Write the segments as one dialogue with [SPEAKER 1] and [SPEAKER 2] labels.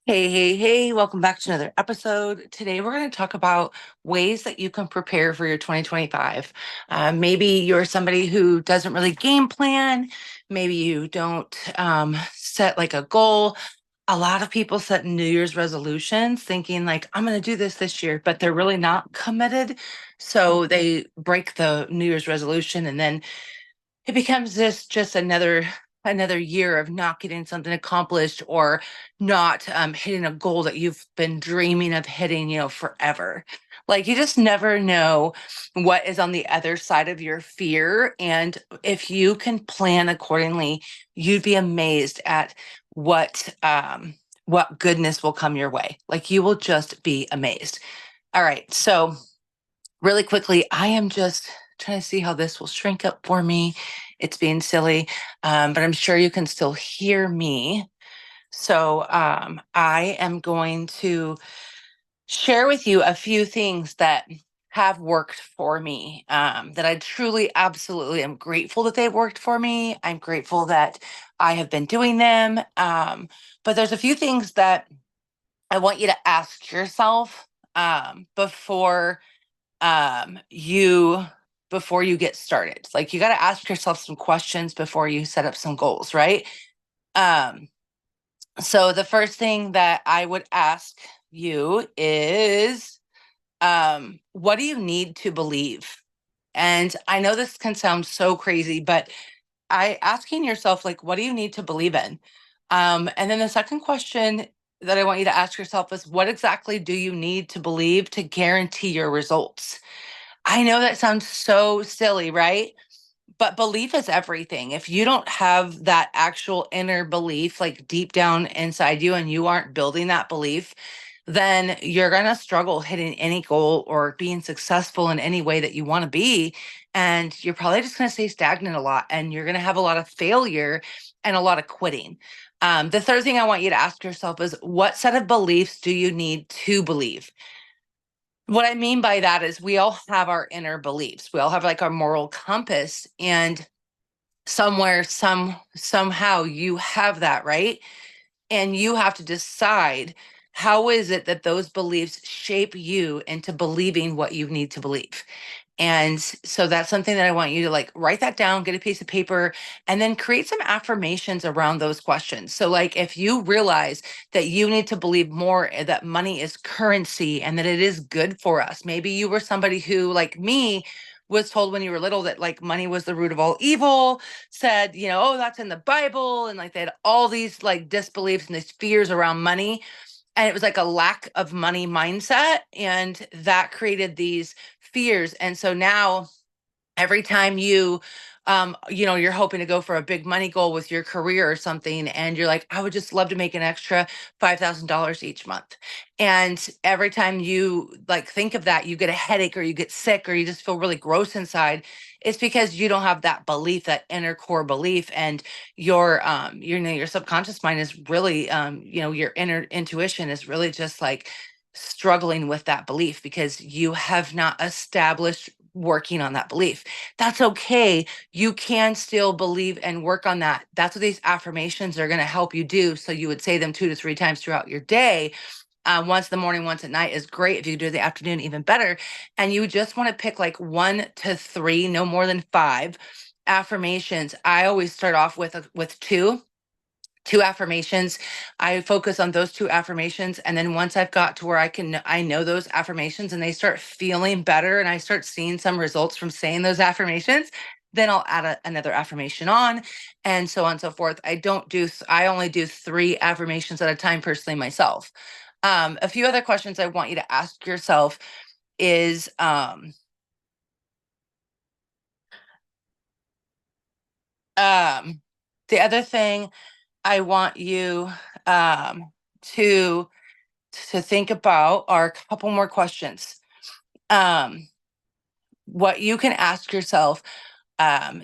[SPEAKER 1] Hey, welcome back to another episode. Today, we're going to talk about ways that you can prepare for your 2025. Maybe you're somebody who doesn't really game plan. Maybe you don't set like a goal. A lot of people set New Year's resolutions thinking, like, I'm going to do this year, but they're really not committed. So they break the New Year's resolution, and then it becomes this just another year of not getting something accomplished, or not hitting a goal that you've been dreaming of hitting, forever. Like, you just never know what is on the other side of your fear. And if you can plan accordingly, you'd be amazed at what goodness will come your way. Like, you will just be amazed. All right. So really quickly, I am just trying to see how this will shrink up for me. It's being silly, but I'm sure you can still hear me. So I am going to share with you a few things that have worked for me, that I truly, absolutely am grateful that they've worked for me. I'm grateful that I have been doing them. But there's a few things that I want you to ask yourself before you before you get started. Like, you got to ask yourself some questions before you set up some goals, right? um so the first thing that I would ask you is, what do you need to believe? And I know this can sound so crazy, but I asking yourself, like, what do you need to believe in? And then the second question that I want you to ask yourself is, what exactly do you need to believe to guarantee your results? I know that sounds so silly, right? But belief is everything. If you don't have that actual inner belief, like deep down inside you, and you aren't building that belief, then you're going to struggle hitting any goal or being successful in any way that you want to be. And you're probably just going to stay stagnant a lot, and you're going to have a lot of failure and a lot of quitting. The third thing I want you to ask yourself is, what set of beliefs do you need to believe? What I mean by that is, we all have our inner beliefs. We all have like our moral compass, and somehow you have that, right? And you have to decide, how is it that those beliefs shape you into believing what you need to believe. And so that's something that I want you to, like, write that down, get a piece of paper, and then create some affirmations around those questions. So, like, if you realize that you need to believe more, that money is currency and that it is good for us. Maybe you were somebody who, like me, was told when you were little that, like, money was the root of all evil, said, oh, that's in the Bible. And, like, they had all these, like, disbeliefs and these fears around money. And it was like a lack of money mindset. And that created these fears. And so now, every time you're hoping to go for a big money goal with your career or something, and you're like, I would just love to make an extra $5,000 each month. And every time you, like, think of that, you get a headache, or you get sick, or you just feel really gross inside. It's because you don't have that belief, that inner core belief. And your subconscious mind is really, your inner intuition is really just like struggling with that belief, because you have not established working on that belief. That's okay. You can still believe and work on that. That's what these affirmations are going to help you do. So you would say them 2 to 3 times throughout your day. Once in the morning, once at night is great. If you do it in the afternoon, even better. And you just want to pick like 1 to 3, no more than 5 affirmations. I always start off with two affirmations. I focus on those two affirmations. And then once I've got to where I know those affirmations, and they start feeling better, and I start seeing some results from saying those affirmations, then I'll add another affirmation on, and so on and so forth. I only do 3 affirmations at a time, personally, myself. A few other questions I want you to ask yourself is, um, the other thing I want you to think about are a couple more questions. Um, what you can ask yourself,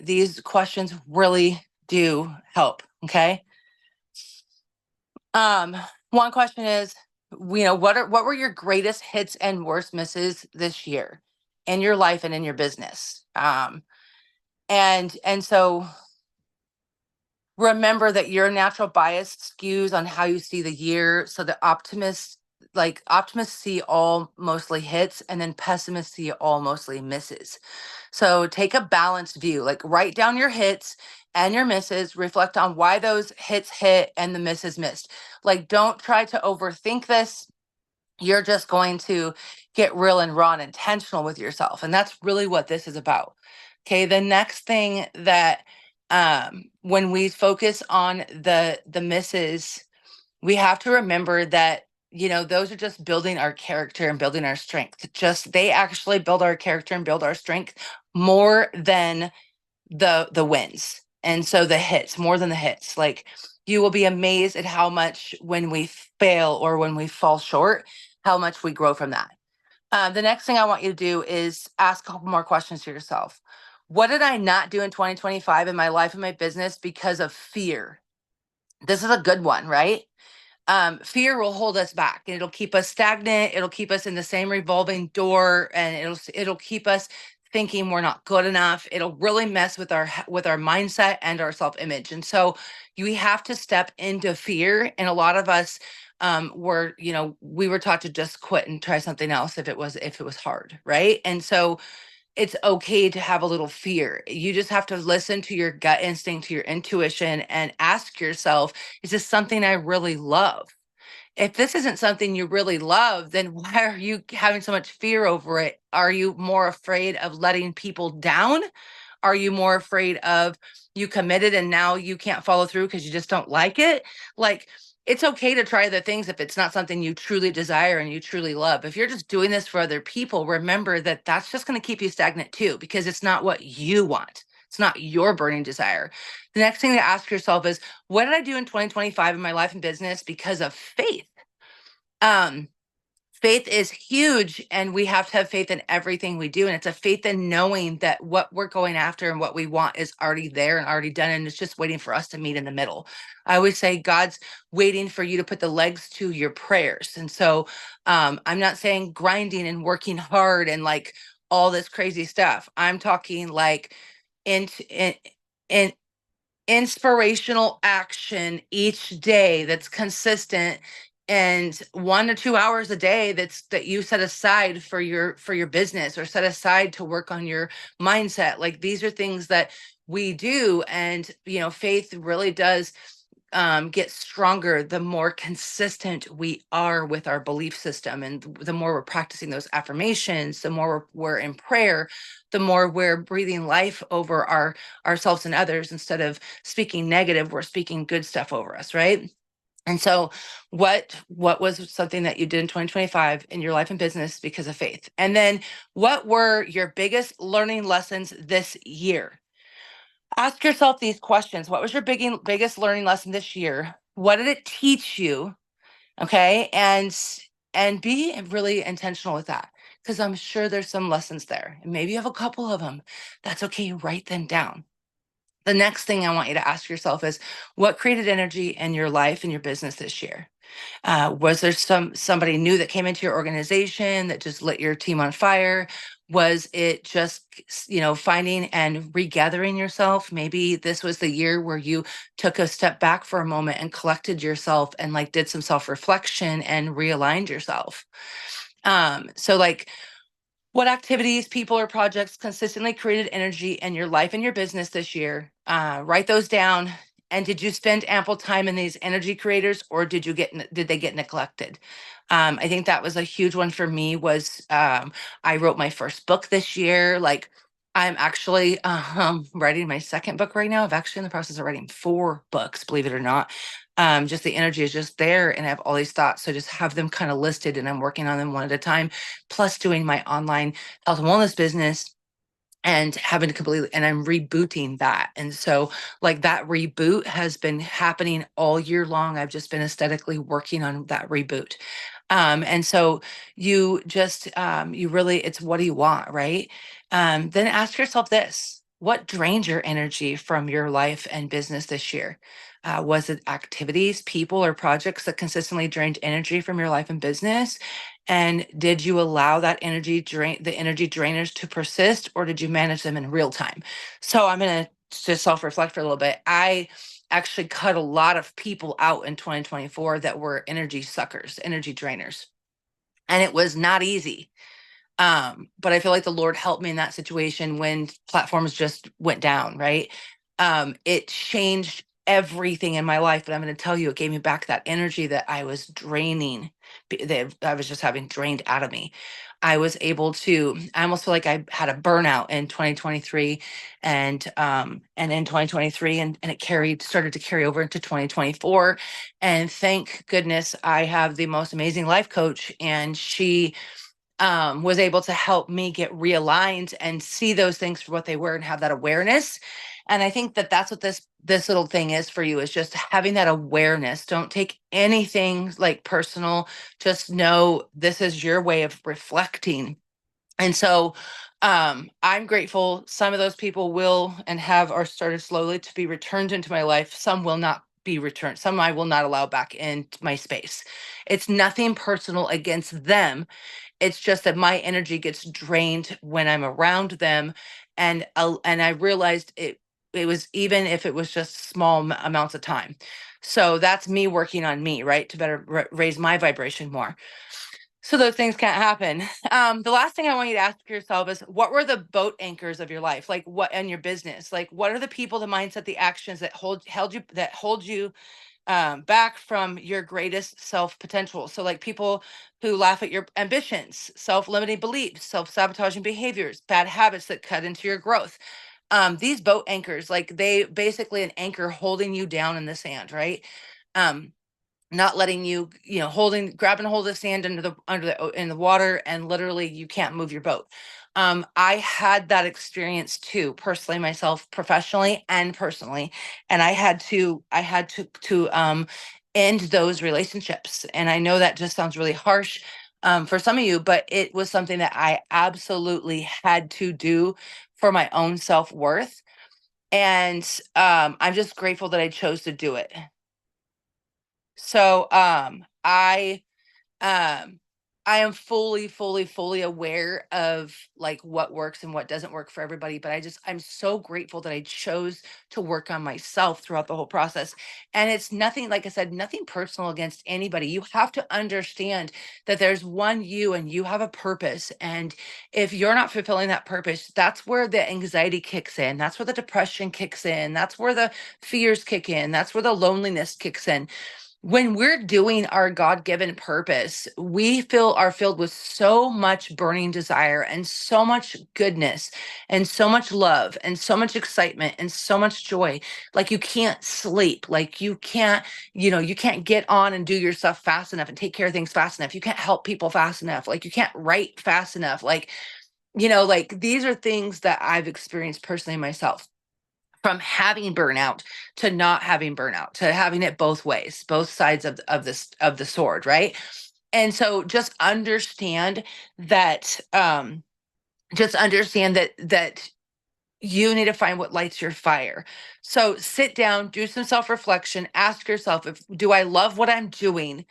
[SPEAKER 1] these questions really do help. Okay. Um, One question is, what were your greatest hits and worst misses this year in your life and in your business? And so remember that your natural bias skews on how you see the year. So the optimists see all mostly hits, and then pessimists see all mostly misses. So take a balanced view, like write down your hits and your misses, reflect on why those hits hit and the misses missed. Like, don't try to overthink this. You're just going to get real and raw and intentional with yourself. And that's really what this is about. Okay. The next thing that when we focus on the misses, we have to remember that, those are just building our character and building our strength. Just they actually build our character and build our strength more than the wins. And so the hits, more than the hits. Like, you will be amazed at how much when we fail or when we fall short, how much we grow from that. The next thing I want you to do is ask a couple more questions to yourself. What did I not do in 2025 in my life and my business because of fear? This is a good one, right? Fear will hold us back, and it'll keep us stagnant. It'll keep us in the same revolving door, and it'll keep us thinking we're not good enough. It'll really mess with our mindset and our self-image. And so we have to step into fear. And a lot of us we were taught to just quit and try something else if it was hard, right? And so it's okay to have a little fear. You just have to listen to your gut instinct, to your intuition, and ask yourself, is this something I really love? If this isn't something you really love, then why are you having so much fear over it? Are you more afraid of letting people down? Are you more afraid of you committed and now you can't follow through because you just don't like it? Like, it's okay to try other things if it's not something you truly desire and you truly love. If you're just doing this for other people, remember that that's just going to keep you stagnant too, because it's not what you want. It's not your burning desire. The next thing to ask yourself is, what did I do in 2025 in my life and business because of faith? Um, Faith is huge, and we have to have faith in everything we do. And it's a faith in knowing that what we're going after and what we want is already there and already done. And it's just waiting for us to meet in the middle. I always say God's waiting for you to put the legs to your prayers. And so I'm not saying grinding and working hard and like all this crazy stuff. I'm talking like in inspirational action each day that's consistent, and 1 to 2 hours a day that you set aside for your business, or set aside to work on your mindset. Like, these are things that we do. And faith really does get stronger the more consistent we are with our belief system, and the more we're practicing those affirmations, the more we're in prayer, the more we're breathing life over ourselves and others. Instead of speaking negative, we're speaking good stuff over us, right? And so what was something that you did in 2025 in your life and business because of faith? And then, what were your biggest learning lessons this year? Ask yourself these questions. What was your biggest learning lesson this year? What did it teach you? Okay. And be really intentional with that, because I'm sure there's some lessons there. And maybe you have a couple of them. That's okay. Write them down. The next thing I want you to ask yourself is, what created energy in your life and your business this year? Was there somebody new that came into your organization that just lit your team on fire? Was it just, finding and regathering yourself? Maybe this was the year where you took a step back for a moment and collected yourself and like did some self-reflection and realigned yourself. So like, what activities, people, or projects consistently created energy in your life and your business this year? Write those down. And did you spend ample time in these energy creators, or did they get neglected? I think that was a huge one for me. Was I wrote my first book this year. Like, I'm actually writing my second book right now. I'm actually in the process of writing 4 books, believe it or not. Just the energy is just there, and I have all these thoughts. So just have them kind of listed, and I'm working on them one at a time, plus doing my online health and wellness business and having to completely, and I'm rebooting that. And so like, that reboot has been happening all year long. I've just been aesthetically working on that reboot. And so you just, you really, it's, what do you want? Right. Then ask yourself this: what drained your energy from your life and business this year? Was it activities, people, or projects that consistently drained energy from your life and business? And did you allow the energy drainers to persist, or did you manage them in real time? So I'm going to just self-reflect for a little bit. I actually cut a lot of people out in 2024 that were energy suckers, energy drainers. And it was not easy. But I feel like the Lord helped me in that situation when platforms just went down, right? It changed everything in my life, but I'm going to tell you, it gave me back that energy that I was draining, that I was just having drained out of me. I was able to, I almost feel like I had a burnout in 2023 and in 2023 and it started to carry over into 2024. And thank goodness I have the most amazing life coach, and she was able to help me get realigned and see those things for what they were and have that awareness. And I think that that's what this little thing is for you, is just having that awareness. Don't take anything like personal. Just know this is your way of reflecting. And so I'm grateful some of those people will and have are started slowly to be returned into my life. Some will not be returned. Some I will not allow back into my space. It's nothing personal against them. It's just that my energy gets drained when I'm around them, and I realized it was, even if it was just small amounts of time. So that's me working on me, right, to better raise my vibration more. So those things can't happen. The last thing I want you to ask yourself is, what were the boat anchors of your life? Like, what in your business? Like, what are the people, the mindset, the actions that hold you back from your greatest self potential? So, like, people who laugh at your ambitions, self limiting beliefs, self sabotaging behaviors, bad habits that cut into your growth. These boat anchors, like, they basically an anchor holding you down in the sand, right? Um, not letting you, grabbing a hold of the sand in the water, and literally you can't move your boat. I had that experience too, personally, myself, professionally and personally. And I had to end those relationships. And I know that just sounds really harsh for some of you, but it was something that I absolutely had to do for my own self-worth. And I'm just grateful that I chose to do it. So um I am fully aware of like what works and what doesn't work for everybody, but I'm so grateful that I chose to work on myself throughout the whole process. And it's nothing, like I said, nothing personal against anybody. You have to understand that there's one you and you have a purpose. And if you're not fulfilling that purpose, that's where the anxiety kicks in. That's where the depression kicks in. That's where the fears kick in. That's where the loneliness kicks in. When we're doing our God-given purpose, we are filled with so much burning desire and so much goodness and so much love and so much excitement and so much joy. Like, you can't sleep. Like, you can't get on and do your stuff fast enough and take care of things fast enough. You can't help people fast enough. Like, you can't write fast enough. Like, like, these are things that I've experienced personally myself, from having burnout to not having burnout, to having it both ways, both sides of the sword, right? And so just understand that you need to find what lights your fire. So sit down, do some self-reflection, ask yourself, if do I love what I'm doing?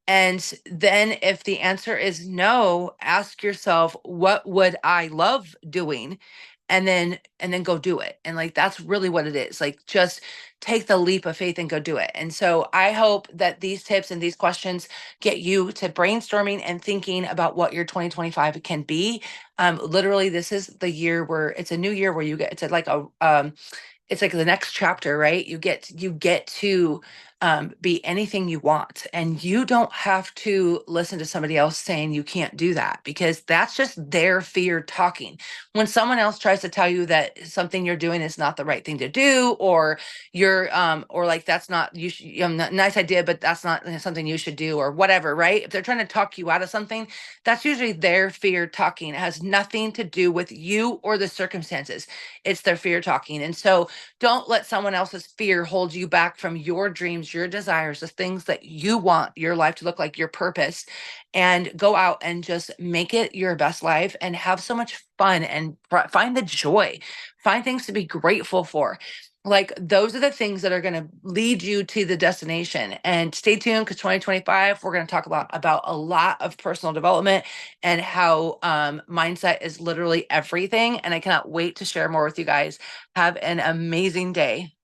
[SPEAKER 1] And then if the answer is no, ask yourself, what would I love doing? And then go do it. And like, that's really what it is. Like, just take the leap of faith and go do it. And so I hope that these tips and these questions get you to brainstorming and thinking about what your 2025 can be. Literally, this is the year where it's a new year where it's like the next chapter, right? You get to be anything you want, and you don't have to listen to somebody else saying you can't do that, because that's just their fear talking. When someone else tries to tell you that something you're doing is not the right thing to do, or like, that's not, nice idea, but that's not something you should do, or whatever, right? If they're trying to talk you out of something, that's usually their fear talking. It has nothing to do with you or the circumstances. It's their fear talking. And so don't let someone else's fear hold you back from your dreams, your desires, the things that you want your life to look like, your purpose. And go out and just make it your best life and have so much fun, and find the joy, find things to be grateful for. Like, those are the things that are going to lead you to the destination. And stay tuned, because 2025, we're going to talk about a lot of personal development, and how mindset is literally everything. And I cannot wait to share more with you guys. Have an amazing day.